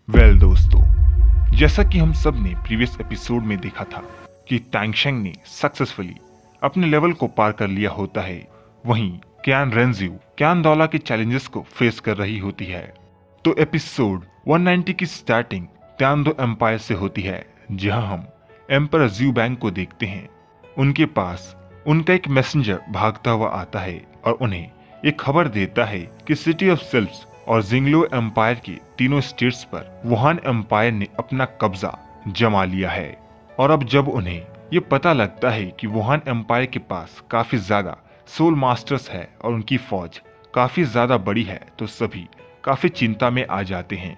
दोस्तों, जैसा कि हम सब ने प्रीवियस एपिसोड में देखा था कि टैंगशेंग ने सक्सेसफुली अपने लेवल को पार कर लिया होता है, वहीं क्यान रेंज्यू क्यान दौला के चैलेंजेस को फेस कर रही होती है। तो एपिसोड 190 की स्टार्टिंग त्यानदो एम्पायर से होती है, जहां हम एम्परर ज़्यू बैंग को देखते हैं। उनके पास उनका एक मैसेंजर भागता हुआ आता है और उन्हें एक खबर देता है कि सिटी ऑफ सेल्फ्स और जिंगलो एम्पायर के तीनों स्टेट्स पर वुहान एम्पायर ने अपना कब्जा जमा लिया है। और अब जब उन्हें ये पता लगता है कि वुहान एम्पायर के पास काफी ज्यादा सोल मास्टर्स है और उनकी फौज काफी ज्यादा बड़ी है, तो सभी काफी चिंता में आ जाते हैं।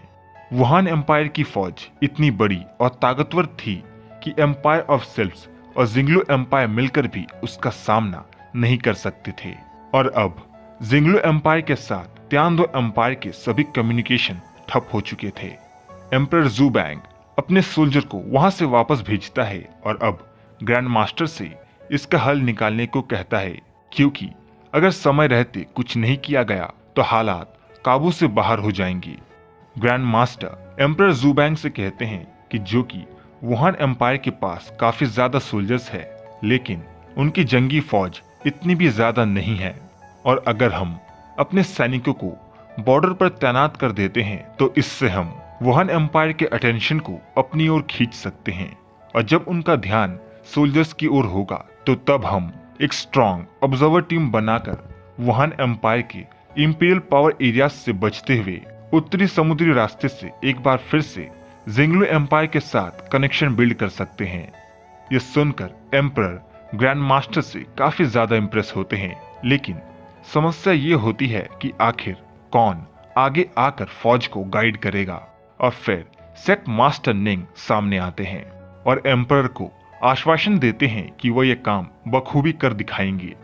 वुहान एम्पायर की फौज इतनी बड़ी और ताकतवर थी कि एम्पायर ऑफ सेल्फ्स और जिंगलो एम्पायर मिलकर भी उसका सामना नहीं कर सकते थे। और अब जिंगलो एम्पायर के साथ त्यानदो एम्पायर के सभी कम्युनिकेशन ठप हो चुके थे। एम्परर ज़्यू बैंग अपने सोल्जर को वहां से वापस भेजता है और अब ग्रैंड मास्टर से इसका हल निकालने को कहता है, क्योंकि अगर समय रहते कुछ नहीं किया गया तो हालात काबू से बाहर हो जाएंगे। ग्रैंड मास्टर एम्परर ज़्यू बैंग से कहते हैं कि जो कि वुहान एम्पायर के पास काफी ज्यादा सोल्जर्स है, लेकिन उनकी जंगी फौज इतनी भी ज्यादा नहीं है, और अगर हम अपने सैनिकों को बॉर्डर पर तैनात कर देते हैं तो इससे हम वुहान एम्पायर के अटेंशन को अपनी ओर खींच सकते हैं, और जब उनका ध्यान सोल्जर्स की ओर होगा तो तब हम एक स्ट्रॉन्ग ऑब्जर्वर टीम बनाकर वुहान एम्पायर के इंपीरियल पावर एरियाज से बचते हुए उत्तरी समुद्री रास्ते से एक बार फिर से जिंगलो एम्पायर के साथ कनेक्शन बिल्ड कर सकते हैं। ये सुनकर एम्परर ग्रैंड मास्टर से काफी ज्यादा इंप्रेस होते हैं, लेकिन समस्या ये होती है कि आखिर कौन आगे आकर फौज को गाइड करेगा। और फिर सेट मास्टर निंग सामने आते हैं और एम्परर को आश्वासन देते हैं कि वो ये काम बखूबी कर दिखाएंगे।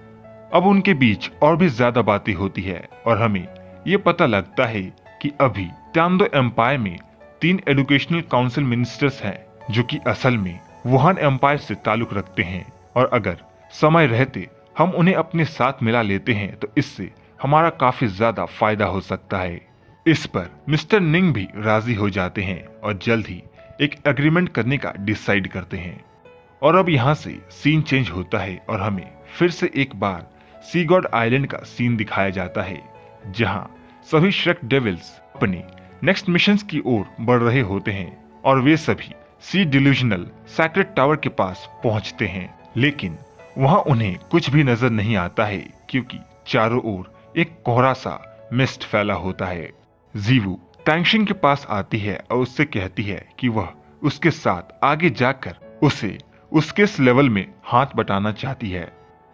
अब उनके बीच और भी ज्यादा बातें होती है और हमें ये पता लगता है कि अभी त्यानदो एम्पायर में 3 एजुकेशनल काउंसिल मिनिस्टर्स हैं, जो कि असल में वुहान एम्पायर से ताल्लुक रखते हैं, और अगर समय रहते हम उन्हें अपने साथ मिला लेते हैं तो इससे हमारा काफी ज्यादा फायदा हो सकता है। इस पर मिस्टर निंग भी राजी हो जाते हैं और जल्द ही एक एग्रीमेंट करने का डिसाइड करते हैं। और अब यहाँ से सीन चेंज होता है और हमें फिर से एक बार सी गॉड आइलैंड का सीन दिखाया जाता है, जहाँ सभी श्रेक डेविल्स अपने नेक्स्ट मिशन की ओर बढ़ रहे होते हैं और वे सभी सी डिल्यूजनल सैक्रेड टावर के पास पहुंचते हैं, लेकिन वहां उन्हें कुछ भी नजर नहीं आता है क्योंकि चारों ओर एक कोहरा सा मिस्ट फैला होता है। जीवू टैंगशिंग के पास आती है और उससे कहती है कि वह उसके साथ आगे जाकर उसे उसके इस लेवल में हाथ बटाना चाहती है।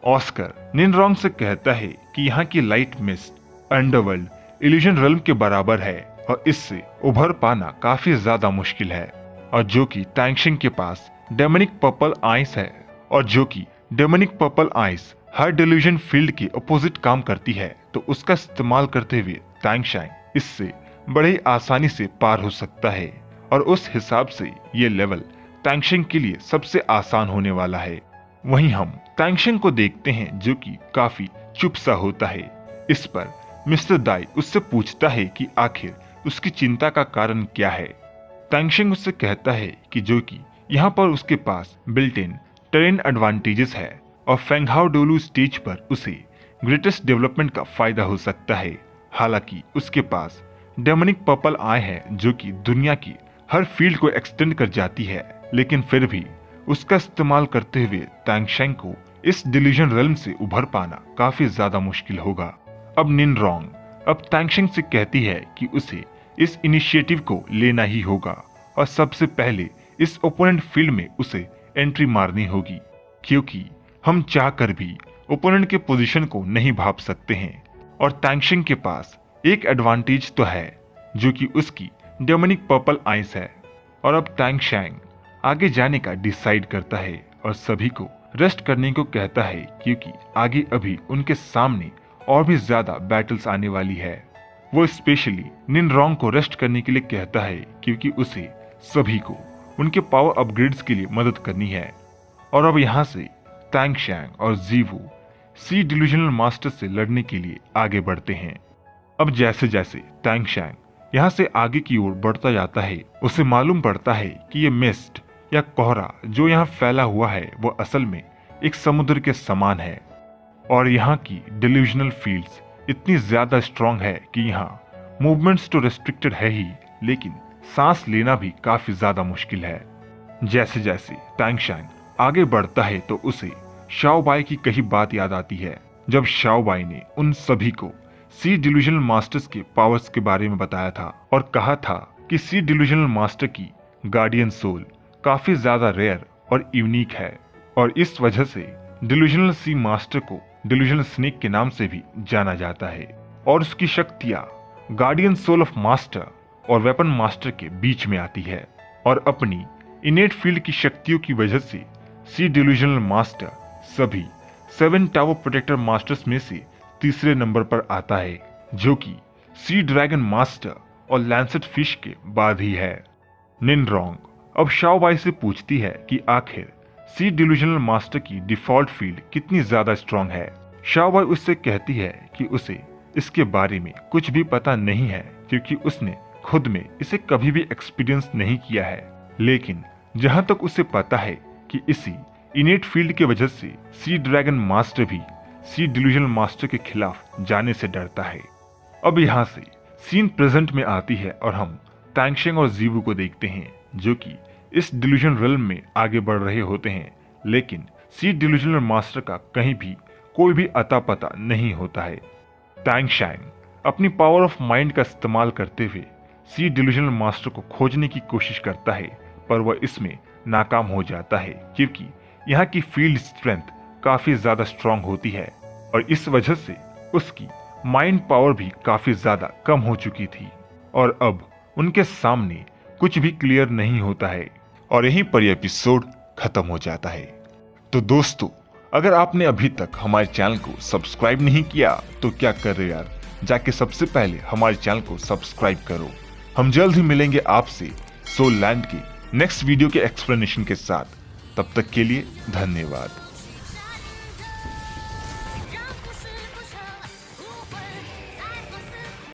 ऑस्कर निनरोंग से कहता है कि यहाँ की light mist underworld illusion realm के बराबर है और इससे उभर पाना काफी ज्यादा मुश्किल है, और जो कि टैंगशिंग के पास डेमोनिक पर्पल आइस है, और जो कि डेमोनिक पर्पल आइस हर डिल्यूजन फील्ड के अपोजिट काम करती है, तो उसका इस्तेमाल करते हुए टैंगशांग इससे बड़े ही आसानी से पार हो सकता है, और उस हिसाब से ये लेवल टैंगशिंग के लिए सबसे आसान होने वाला है। वहीं हम टैंगशिंग को देखते हैं जो कि काफी चुप सा होता है। इस पर मिस्टर दाई उससे पूछता है कि आखिर उसकी चिंता का कारण क्या है। टैंगशिंग उससे कहता है कि जो कि यहाँ पर उसके पास बिल्ट इन टेरेन एडवांटेजेस है और फेंगहाओ डोलू स्टेज पर उसे ग्रेटेस्ट डेवलपमेंट का फायदा हो सकता है। हालांकि उसके पास डेमोनिक पर्पल आई है जो कि दुनिया की हर फील्ड को एक्सटेंड कर जाती है, लेकिन फिर भी उसका इस्तेमाल करते हुए टैंगशिंग को इस डिल्यूजन realm से उभर पाना काफी ज्यादा मुश्किल होगा। अब निनरोंग अब टैंगशिंग से कहती है कि उसे इस इनिशिएटिव को लेना ही होगा और सबसे पहले इस ओपोनेंट फील्ड में उसे एंट्री मारनी होगी, क्योंकि हम चाहकर भी ओपोनेंट के पोजीशन को नहीं भाप सकते हैं। और टैंगशिंग के पास एक एडवांटेज तो है जो कि उसकी डेमोनिक पर्पल आइस है। और अब टैंगशिंग आगे जाने का डिसाइड करता है और सभी को रेस्ट करने को कहता है, क्योंकि आगे अभी उनके सामने और भी ज्यादा बैटल्स आने वाली है। वो स्पेशली निनरोंग को रेस्ट करने के लिए कहता है क्योंकि उसे सभी को उनके पावर अपग्रेड्स के लिए मदद करनी है। और अब यहाँ से टैंगशिंग और जीवू सी डिल्यूजनल मास्टर से लड़ने के लिए आगे बढ़ते हैं। अब जैसे जैसे टैंगशिंग यहाँ से आगे की ओर बढ़ता जाता है, उसे मालूम पड़ता है कि ये मिस्ट या कोहरा जो यहाँ फैला हुआ है वो असल में एक समुद्र के समान है और यहाँ की डिल्यूजनल फील्ड्स इतनी ज्यादा स्ट्रॉन्ग है कि यहाँ मूवमेंट्स तो रेस्ट्रिक्टेड है ही, लेकिन सांस लेना भी काफी ज्यादा मुश्किल है। जैसे जैसे टैंगशैंग आगे बढ़ता है तो उसे शाओबाई की कही बात याद आती है, जब शाओबाई ने उन सभी को सी डिल्यूजनल मास्टर्स के पावर्स के बारे में बताया था और कहा था कि सी डिल्यूजनल मास्टर की गार्डियन सोल काफी ज्यादा रेयर और यूनिक है और इस वजह से डिल्यूजनल सी मास्टर को डिल्यूजनल स्नेक के नाम से भी जाना जाता है और उसकी शक्तियां गार्डियन सोल ऑफ मास्टर और वेपन मास्टर के बीच में आती है और अपनी इनेट फील्ड की शक्तियों की वजह से सी डिल्यूजनल मास्टर सभी 7 टावर प्रोटेक्टर मास्टर्स में से तीसरे नंबर पर आता है, जो कि सी ड्रैगन मास्टर और लैंसेट फिश के बाद ही है। निनरोंग अब शाओबाई से पूछती है कि आखिर सी डिल्यूजनल मास्टर की डिफॉल्ट फील्ड कितनी ज्यादा स्ट्रॉन्ग है। शाओबाई उससे कहती है कि उसे इसके बारे में कुछ भी पता नहीं है क्योंकि उसने खुद में इसे कभी भी एक्सपीरियंस नहीं किया है, लेकिन जहां तक उसे पता है कि इसी इनेट फील्ड की वजह से सी ड्रैगन मास्टर भी सी डिल्यूजनल मास्टर के खिलाफ जाने से डरता है। अब यहाँ से सीन प्रेजेंट में आती है और हम टैंगशैंग और जीवू को देखते हैं जो कि इस डिल्यूजन रिल्म में आगे बढ़ रहे होते हैं, लेकिन सी डिल्यूजनल मास्टर का कहीं भी कोई भी अता पता नहीं होता है। टैंगशैंग अपनी पावर ऑफ माइंड का इस्तेमाल करते हुए सी डिल्यूजनल मास्टर को खोजने की कोशिश करता है, पर वह इसमें नाकाम हो जाता है क्योंकि यहाँ की फील्ड स्ट्रेंथ काफी ज्यादा स्ट्रांग होती है और इस वजह से उसकी माइंड पावर भी काफी ज्यादा कम हो चुकी थी और अब उनके सामने कुछ भी क्लियर नहीं होता है और यहीं पर यह एपिसोड खत्म हो जाता है। तो दोस्तों, अगर आपने अभी तक हमारे चैनल को सब्सक्राइब नहीं किया तो क्या कर रहे हो यार, जाके सबसे पहले हमारे चैनल को सब्सक्राइब करो। हम जल्द ही मिलेंगे आपसे सोल लैंड के नेक्स्ट वीडियो के एक्सप्लेनेशन के साथ। तब तक के लिए धन्यवाद।